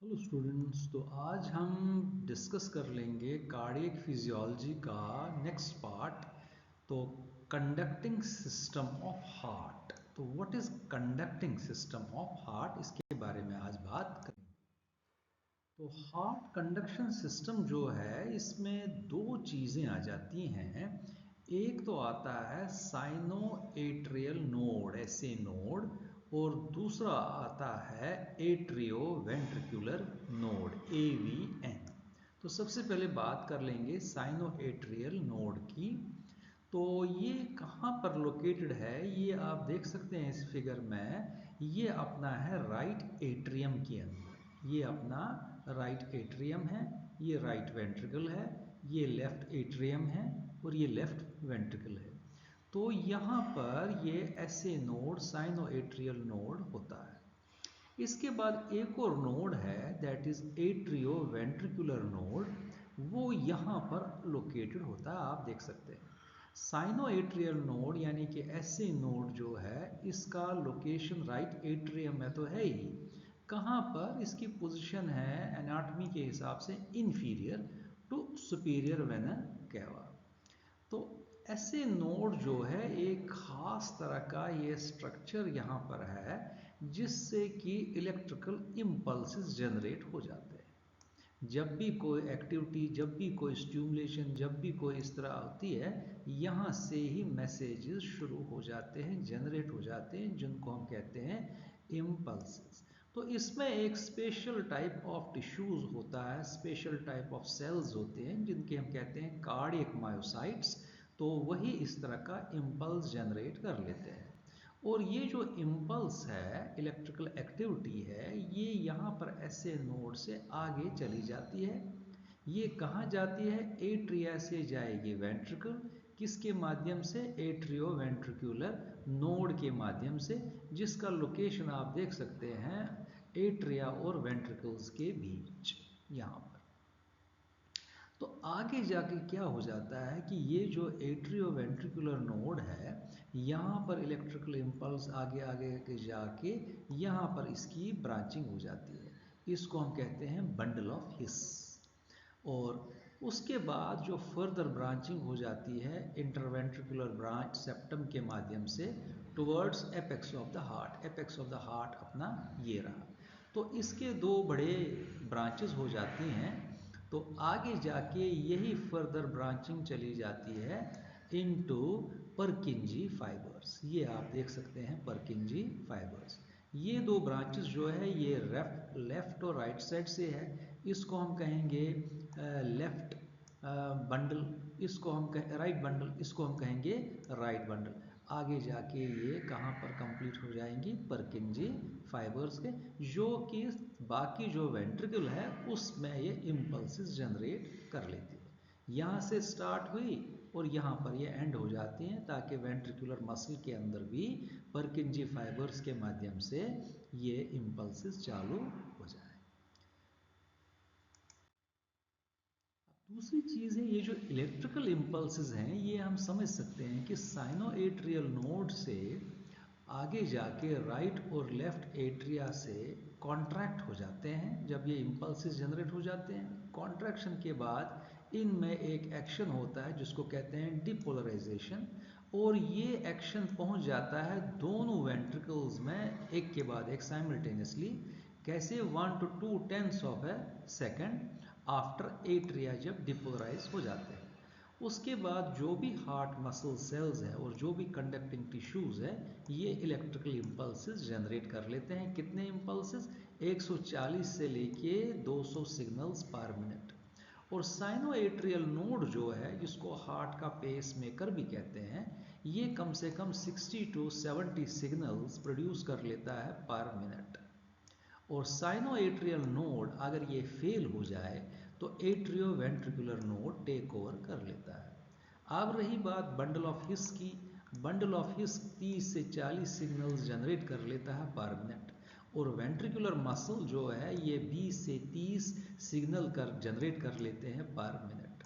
Hello students, तो आज हम डिस्कस कर लेंगे कार्डियक फिजियोलॉजी का नेक्स्ट पार्ट। तो कंडक्टिंग सिस्टम ऑफ हार्ट। तो what is conducting system of heart, इसके बारे में आज बात करेंगे। तो हार्ट कंडक्शन सिस्टम जो है, इसमें दो चीज़ें आ जाती हैं। एक तो आता है साइनो एट्रियल नोड, ऐसे नोड, और दूसरा आता है एट्रियो वेंट्रिकुलर नोड, AVN। तो सबसे पहले बात कर लेंगे साइनो एट्रियल नोड की। तो ये कहाँ पर लोकेटेड है, ये आप देख सकते हैं इस फिगर में। ये अपना है राइट एट्रियम के अंदर, ये अपना राइट एट्रियम है, ये राइट वेंट्रिकल है, ये लेफ्ट एट्रियम है और ये लेफ्ट वेंट्रिकल है। तो यहाँ पर ये ऐसे नोड साइनो एट्रियल नोड होता है। इसके बाद एक और नोड है, that is atrio ventricular node. वो यहाँ पर लोकेटेड होता है, आप देख सकते हैं। साइनो एट्रियल नोड यानी कि ऐसे नोड जो है, इसका लोकेशन राइट एट्रियम में तो है ही। कहाँ पर इसकी पोजीशन है एनाटॉमी के हिसाब से, inferior to superior vena cava. तो ऐसे नोड जो है, एक खास तरह का ये स्ट्रक्चर यहाँ पर है, जिससे कि इलेक्ट्रिकल इम्पल्सेस जनरेट हो जाते हैं। जब भी कोई एक्टिविटी, जब भी कोई स्टिमुलेशन, जब भी कोई इस तरह होती है, यहाँ से ही मैसेजेस शुरू हो जाते हैं, जनरेट हो जाते हैं, जिनको हम कहते हैं इम्पल्सेस। तो इसमें एक स्पेशल टाइप ऑफ टिश्यूज होता है, स्पेशल टाइप ऑफ सेल्स होते हैं, जिनके हम कहते हैं कार्डियक मायोसाइट्स। तो वही इस तरह का इम्पल्स जनरेट कर लेते हैं। और ये जो इम्पल्स है, इलेक्ट्रिकल एक्टिविटी है, ये यहाँ पर ऐसे नोड से आगे चली जाती है। ये कहाँ जाती है? एट्रिया से जाएगी वेंट्रिकल, किसके माध्यम से? एट्रियो वेंट्रिकुलर नोड के माध्यम से, जिसका लोकेशन आप देख सकते हैं एट्रिया और वेंट्रिकल्स के बीच यहाँ पर। तो आगे जाके क्या हो जाता है कि ये जो एट्रियो वेंट्रिकुलर नोड है, यहाँ पर इलेक्ट्रिकल इम्पल्स आगे आगे के जाके यहाँ पर इसकी ब्रांचिंग हो जाती है। इसको हम कहते हैं बंडल ऑफ हिस। और उसके बाद जो फर्दर ब्रांचिंग हो जाती है इंटरवेंट्रिकुलर ब्रांच सेप्टम के माध्यम से towards apex of the heart. Apex of the heart अपना ये रहा। तो इसके दो बड़े ब्रांचेस हो जाती हैं। तो आगे जाके यही फर्दर ब्रांचिंग चली जाती है इनटू परकिंजी फाइबर्स। ये आप देख सकते हैं परकिंजी फाइबर्स। ये दो ब्रांचेस जो है, ये लेफ्ट और राइट साइड से है। इसको हम कहेंगे लेफ्ट बंडल, इसको हम राइट बंडल, इसको हम कहेंगे राइट बंडल। आगे जाके ये कहाँ पर कंप्लीट हो जाएंगी? परकिंजी फाइबर्स के, जो कि बाकी जो वेंट्रिकल है उसमें ये इम्पल्सेस जनरेट कर लेती है। यहाँ से स्टार्ट हुई और यहाँ पर ये एंड हो जाती हैं, ताकि वेंट्रिकुलर मसल के अंदर भी परकिंजी फाइबर्स के माध्यम से ये इम्पल्सेस चालू हो जाए। दूसरी चीज़ है, ये जो इलेक्ट्रिकल इम्पल्सेस हैं, ये हम समझ सकते हैं कि साइनो एट्रियल नोड से आगे जाके राइट और लेफ्ट एट्रिया से कॉन्ट्रैक्ट हो जाते हैं। जब ये इम्पल्सेस जनरेट हो जाते हैं, कॉन्ट्रैक्शन के बाद इनमें एक एक्शन होता है जिसको कहते हैं डिपोलराइजेशन। और ये एक्शन पहुंच जाता है दोनों वेंट्रिकल्स में एक के बाद एक साइमल्टेनियसली। कैसे? 1 to 2 tenths of A second after atria जब डिपोलराइज हो जाते हैं। उसके बाद जो भी हार्ट मसल सेल्स है और जो भी कंडक्टिंग टिश्यूज है, ये इलेक्ट्रिकल इम्पल्सेस जनरेट कर लेते हैं। कितने इम्पल्सेस? 140 से लेके 200 सिग्नल्स पर मिनट। और साइनो एट्रियल नोड जो है, जिसको हार्ट का पेस मेकर भी कहते हैं, ये कम से कम 60 to 70 सिग्नल्स प्रोड्यूस कर लेता है पर मिनट। और साइनो एट्रियल नोड अगर ये फेल हो जाए तो atrioventricular node take over कर लेता है। अब रही बात बंडल ऑफ हिस की। बंडल ऑफ हिस 30 से 40 सिग्नल्स जनरेट कर लेता है पर मिनट। और वेंट्रिकुलर मसल जो है, ये 20 से 30 सिग्नल जनरेट कर लेते हैं पर मिनट।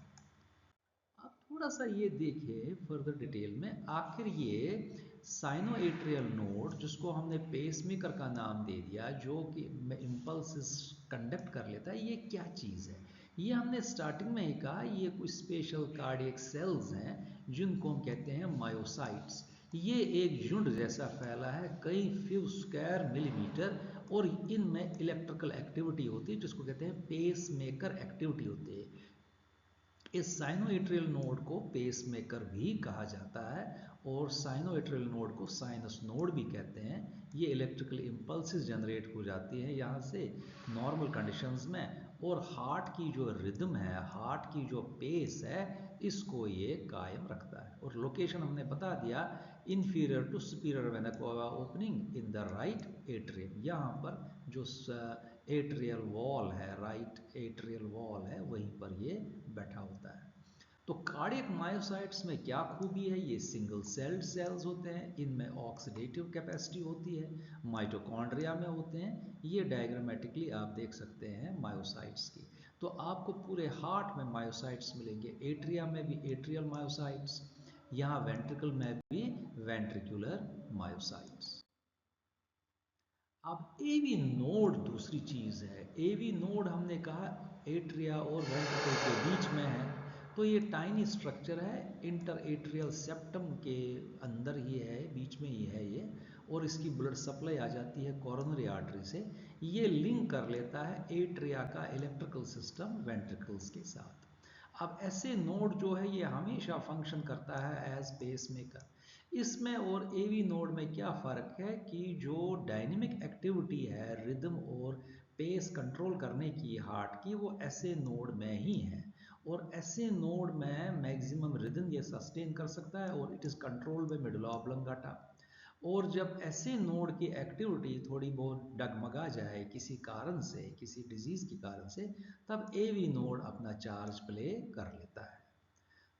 अब थोड़ा सा ये देखिए फर्दर डिटेल में, आखिर ये साइनोएट्रियल नोड, जिसको हमने पेसमेकर का नाम दे दिया, जो कि इम्पल्स कंडक्ट कर लेता है, ये क्या चीज़ है? ये हमने स्टार्टिंग में ही कहा, ये कुछ स्पेशल कार्डियक सेल्स हैं जिनको हम कहते हैं मायोसाइट्स। ये एक झुंड जैसा फैला है कई फ्यू स्क्वायर मिलीमीटर, और इनमें इलेक्ट्रिकल एक्टिविटी होती है जिसको कहते हैं पेसमेकर एक्टिविटी होती है। इस साइनोएट्रियल नोड को पेसमेकर भी कहा जाता है, और साइनोएट्रियल नोड को साइनस नोड भी कहते हैं। ये इलेक्ट्रिकल इम्पल्सेस जनरेट हो जाती है यहाँ से नॉर्मल कंडीशंस में, और हार्ट की जो रिदम है, हार्ट की जो पेस है, इसको ये कायम रखता है। और लोकेशन हमने बता दिया, inferior to superior vena cava opening in the right atrium. यहाँ पर जो एट्रियल वॉल है, राइट एट्रियल वॉल है, वहीं पर ये बैठा होता है। तो कार्डियक मायोसाइट्स में क्या खूबी है? ये सिंगल सेल्ड सेल्स होते हैं, इनमें ऑक्सीडेटिव कैपेसिटी होती है, माइटोकॉन्ड्रिया में होते हैं। ये डायग्रामेटिकली आप देख सकते हैं मायोसाइट्स की। तो आपको पूरे हार्ट में मायोसाइट्स मिलेंगे, एट्रिया में भी एट्रियल मायोसाइट्स, यहाँ वेंट्रिकल में भी वेंट्रिकुलर मायोसाइट्स। अब एवी नोड दूसरी चीज़ है। एवी नोड हमने कहा एट्रिया और वेंट्रिकल के बीच में है, तो ये टाइनी स्ट्रक्चर है, इंटर एट्रियल सेप्टम के अंदर ही है, बीच में ही है ये, और इसकी ब्लड सप्लाई आ जाती है कोरोनरी आर्टरी से। ये लिंक कर लेता है एट्रिया का इलेक्ट्रिकल सिस्टम वेंट्रिकल्स के साथ। अब ऐसे नोड जो है ये हमेशा फंक्शन करता है एज पेसमेकर। इसमें और एवी नोड में क्या फ़र्क है कि जो डायनेमिक एक्टिविटी है, रिदम और पेस कंट्रोल करने की हार्ट की, वो ऐसे नोड में ही है, और ऐसे नोड में मैक्सिमम रिदम ये सस्टेन कर सकता है, और it is controlled by medulla oblongata. और जब ऐसे नोड की एक्टिविटी थोड़ी बहुत डगमगा जाए किसी कारण से, किसी डिजीज़ के कारण से, तब एवी नोड अपना चार्ज प्ले कर लेता है।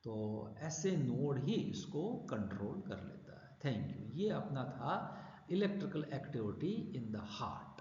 तो ऐसे नोड ही इसको कंट्रोल कर लेता है। Thank you. ये अपना था electrical activity in the heart.